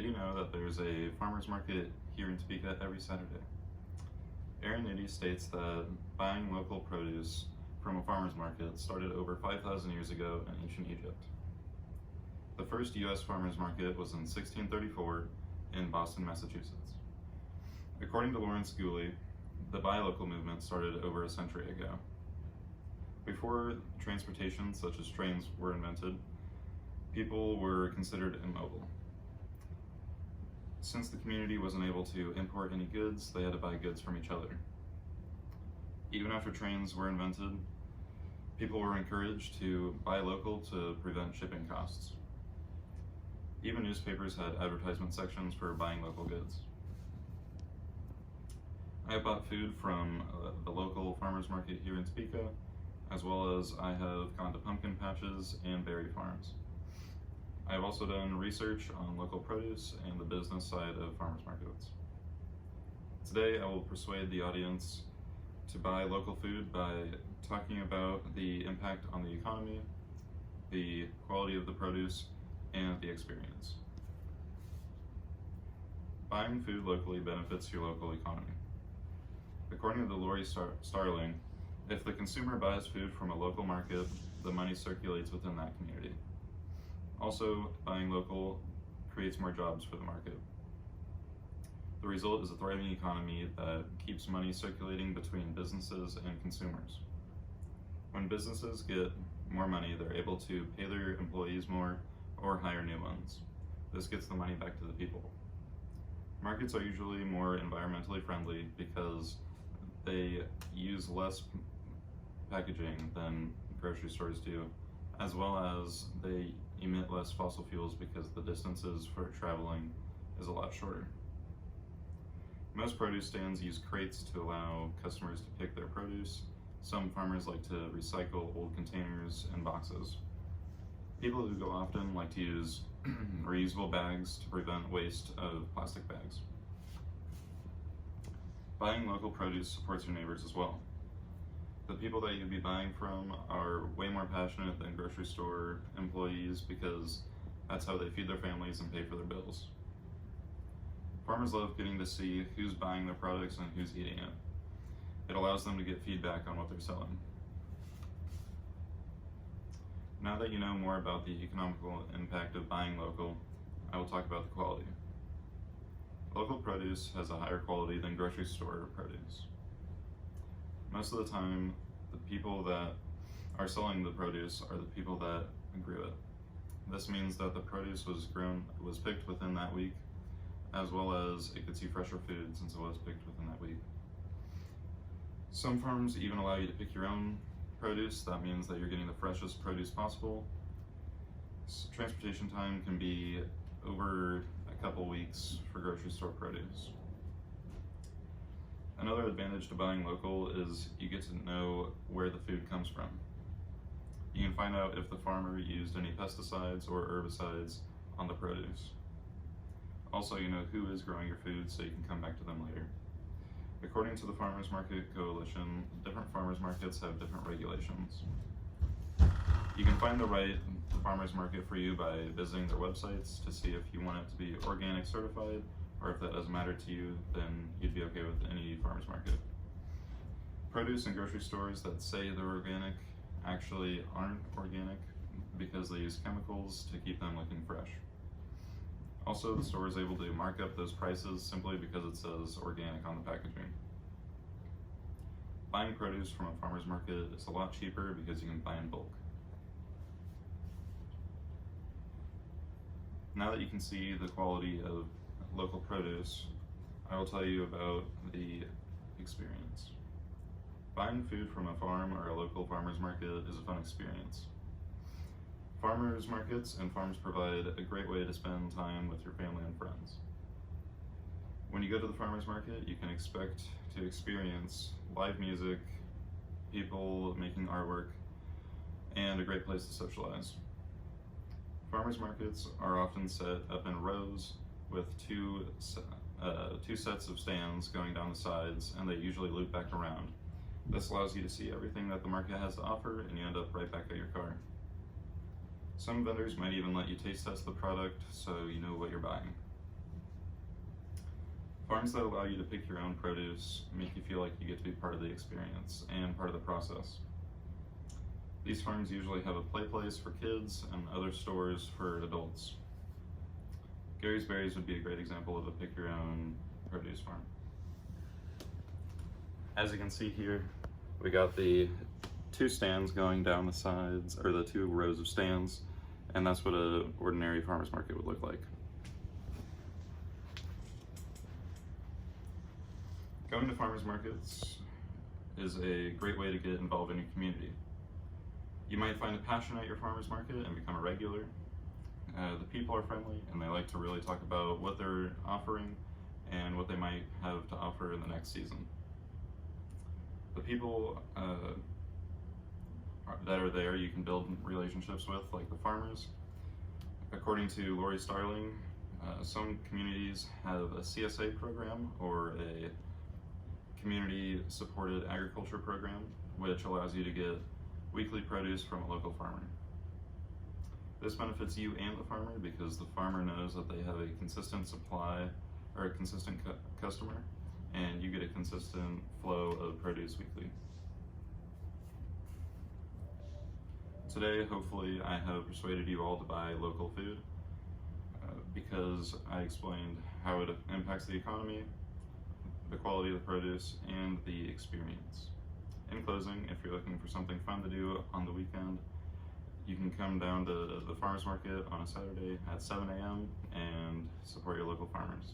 Did you know that there's a farmer's market here in Topeka every Saturday? Aaron states that buying local produce from a farmer's market started over 5,000 years ago in ancient Egypt. The first U.S. farmer's market was in 1634 in Boston, Massachusetts. According to Lawrence Gooley, the buy local movement started over a century ago. Before transportation such as trains were invented, people were considered immobile. Since the community wasn't able to import any goods, they had to buy goods from each other. Even after trains were invented, people were encouraged to buy local to prevent shipping costs. Even newspapers had advertisement sections for buying local goods. I have bought food from the local farmers market here in Topeka, as well as I have gone to pumpkin patches and berry farms. I have also done research on local produce and the business side of farmers markets. Today I will persuade the audience to buy local food by talking about the impact on the economy, the quality of the produce, and the experience. Buying food locally benefits your local economy. According to Lori Starling, if the consumer buys food from a local market, the money circulates within that community. Also, buying local creates more jobs for the market. The result is a thriving economy that keeps money circulating between businesses and consumers. When businesses get more money, they're able to pay their employees more or hire new ones. This gets the money back to the people. Markets are usually more environmentally friendly because they use less packaging than grocery stores do, as well as they emit less fossil fuels because the distances for traveling is a lot shorter. Most produce stands use crates to allow customers to pick their produce. Some farmers like to recycle old containers and boxes. People who go often like to use reusable bags to prevent waste of plastic bags. Buying local produce supports your neighbors as well. The people that you'll be buying from are way more passionate than grocery store employees because that's how they feed their families and pay for their bills. Farmers love getting to see who's buying their products and who's eating it. It allows them to get feedback on what they're selling. Now that you know more about the economical impact of buying local, I will talk about the quality. Local produce has a higher quality than grocery store produce. Most of the time, the people that are selling the produce are the people that grew it. This means that the produce was picked within that week, as well as it could see fresher food since it was picked within that week. Some farms even allow you to pick your own produce. That means that you're getting the freshest produce possible. Transportation time can be over a couple weeks for grocery store produce. Another advantage to buying local is you get to know where the food comes from. You can find out if the farmer used any pesticides or herbicides on the produce. Also, you know who is growing your food so you can come back to them later. According to the Farmers Market Coalition, different farmers markets have different regulations. You can find the right farmers market for you by visiting their websites to see if you want it to be organic certified, or if that doesn't matter to you, then you'd be okay with any farmers market. Produce in grocery stores that say they're organic actually aren't organic because they use chemicals to keep them looking fresh. Also, the store is able to mark up those prices simply because it says organic on the packaging. Buying produce from a farmer's market is a lot cheaper because you can buy in bulk. Now that you can see the quality of local produce, I will tell you about the experience. Buying food from a farm or a local farmer's market is a fun experience. Farmers markets and farms provide a great way to spend time with your family and friends. When you go to the farmers market, you can expect to experience live music, people making artwork, and a great place to socialize. Farmers markets are often set up in rows with two sets of stands going down the sides, and they usually loop back around. This allows you to see everything that the market has to offer, and you end up right back at your car. Some vendors might even let you taste test the product so you know what you're buying. Farms that allow you to pick your own produce make you feel like you get to be part of the experience and part of the process. These farms usually have a play place for kids and other stores for adults. Gary's Berries would be a great example of a pick your own produce farm. As you can see here, we got the two stands going down the sides, or the two rows of stands, and that's what an ordinary farmer's market would look like. Going to farmers markets is a great way to get involved in your community. You might find a passion at your farmers market and become a regular. The people are friendly and they like to really talk about what they're offering and what they might have to offer in the next season. The people that are there you can build relationships with, like the farmers. According to Lori Starling, some communities have a CSA program or a community supported agriculture program, which allows you to get weekly produce from a local farmer. This benefits you and the farmer because the farmer knows that they have a consistent supply or a consistent customer, and you get a consistent flow of produce weekly. Today, hopefully, I have persuaded you all to buy local food because I explained how it impacts the economy, the quality of the produce, and the experience. In closing, if you're looking for something fun to do on the weekend, you can come down to the farmers market on a Saturday at 7 a.m. and support your local farmers.